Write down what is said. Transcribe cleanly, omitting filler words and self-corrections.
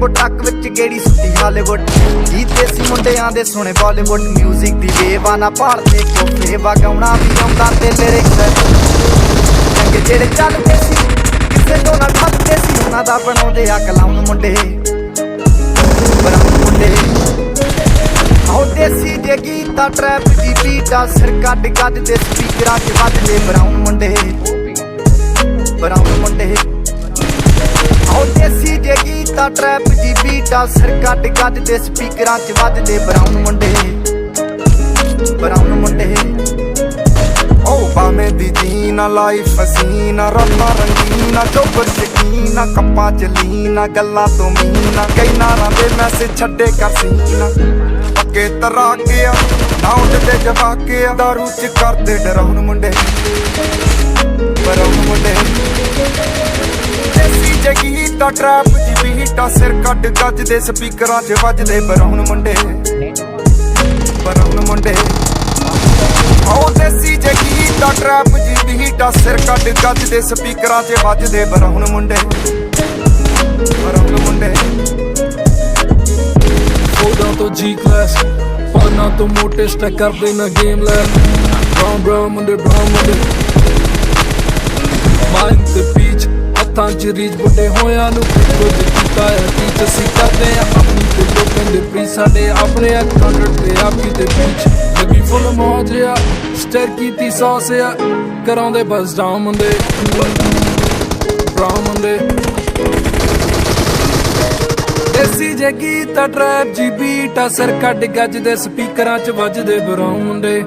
ਵਾਂਗੂ ਟਰੱਕ ਵਿੱਚ ਗੇੜੀ ਸੁੱਟੀ ਹਾਲੀਵੁੱਡ ਗੀਤ ਦੇਸੀ ਮੁੰਡਿਆਂ ਦੇ ਸੁਣੇ ਬਾਲੀਵੁੱਡ ਮਿਊਜ਼ਿਕ ਦੀ ਵੇਵਾ ਨਾ ਭਾਲਦੇ ਕੋਫੇ ਵਗਾਉਣਾ ਵੀ ਆਉਂਦਾ ਤੇ ਲਿਰਿਕਸ ਚੰਗੇ ਜਿਹੜੇ ਚੱਲਦੇ ਸੀ ਕਿਸੇ ਤੋਂ ਨਾ ਠੱਪਦੇ ਸੀ ਉਹਨਾਂ ਦਾ ਬਣਾਉਂਦੇ ਆ ਕਲਾਉਣ ਮੁੰਡੇ ਬਰਾਉਨ ਮੁੰਡੇ ਆਹ ਦੇਸੀ ਜੇ ਗੀਤਾ ਟਰੈਪ ਦੀ ਬੀਟਾ ਸਿਰ ਕੱਢ ਕੱਢ ਦੇ ਸਪੀਕਰਾਂ 'ਚ ਵੱਜਦੇ ਬਰਾਉਨ ਮੁੰਡੇ ਆਹ ਦੇਸੀ ਜੇ ਗੀਤਾ ਟਰੈਪ ਦੀ ਬੀਟਾ ਸਿਰ ਕੱਢ ਕੱਢ ਦੇ ਸਪੀਕਰਾਂ 'ਚ ਵੱਜਦੇ ਬਰਾਉਨ ਮੁੰਡੇ ਉਹ ਬਾਵੇਂ ਦੀ ਜੀਨਾ ਲਾਈਫ ਹਸੀਨਾ ਰੱਬਾ ਰੰਗੀਨਾ ਚੋਬਰ ਸ਼ਕੀਨਾ ਕੱਪਾਂ ਚ ਲੀਨਾ ਗੱਲਾਂ ਤੋਂ ਮੀਨਾ ਕਈ ਨਾਰਾਂ ਦੇ ਮੈਸੇਜ ਛੱਡੇ ਕਰ ਸੀਨਾ ਪੱਕੇ ਤਰਾ ਕੇ ਆ ਨਾ ਉੱਡਦੇ ਜਵਾਕੇ ਆ ਦਾਰੂ ਚ ਕਰਦੇ ਡਰਾਉਣ ਮੁੰਡੇ ਬਰਾਉਨ ਮੁੰਡੇ ਦੇਸੀ ਜਗੀ ਤਾਂ ਟਰੈਪ ਦੀ ਬੀਟਾ ਸਿਰ ਕੱਢ ਗੱਜ ਦੇ ਸਪੀਕਰਾਂ 'ਚ ਵੱਜਦੇ ਬਰਾਉਨ ਮੁੰਡੇ ਆਹ ਦੇਸੀ ਜਗੀ ਤਾਂ ਟਰੈਪ ਦੀ ਬੀਟਾ ਸਿਰ ਕੱਢ ਗੱਜ ਦੇ ਸਪੀਕਰਾਂ 'ਚ ਵੱਜਦੇ ਬਰਾਉਨ ਮੁੰਡੇ ਫੋਟਾਂ ਤੋਂ ਜੀ ਕਲਾਸ ਪਾਣਾ ਤੋਂ ਮੋਟੇ ਸਟੈਕ ਕਰਦੇ ਨਾ ਗੇਮ ਲੈ ਬਰਾਉਨ ਮੁੰਡੇ ਮਾਈਂਡ ਤੇ ਪੀਚ ਹੱਥਾਂ 'ਚ ਰੀਚ ਵੱਡੇ ਹੋਇਆਂ ਨੂੰ ਕੁਝ ਕੀਤਾ ਹੈ ਟੀਚ ਅਸੀਂ ਕਰਦੇ ਆ ਆਪਣੀ ਤੇ ਲੋਕਾਂ ਦੇ ਪ੍ਰੀ ਸਾਡੇ ਆਪਣੇ 100 ਤੇ ਆਪੀ ਤੇ ਪੀਚ ਲੱਗੀ ਫੁੱਲ ਮੌਜ ਆ ਸਟਰ ਕੀਤੀ ਸੌਸ ਆ ਕਰਾਉਂਦੇ ਬਸ ਡਾਊਨ ਮੁੰਡੇ ਬਰਾਉਨ ਮੁੰਡੇ ਦੇਸੀ ਜੇ ਗੀਤ ਟਰੈਪ ਜੀ ਬੀਟ ਸਿਰ ਕੱਢ ਗੱਜ ਦੇ ਸਪੀਕਰਾਂ 'ਚ ਵੱਜਦੇ ਬਰਾਉਨ ਮੁੰਡੇ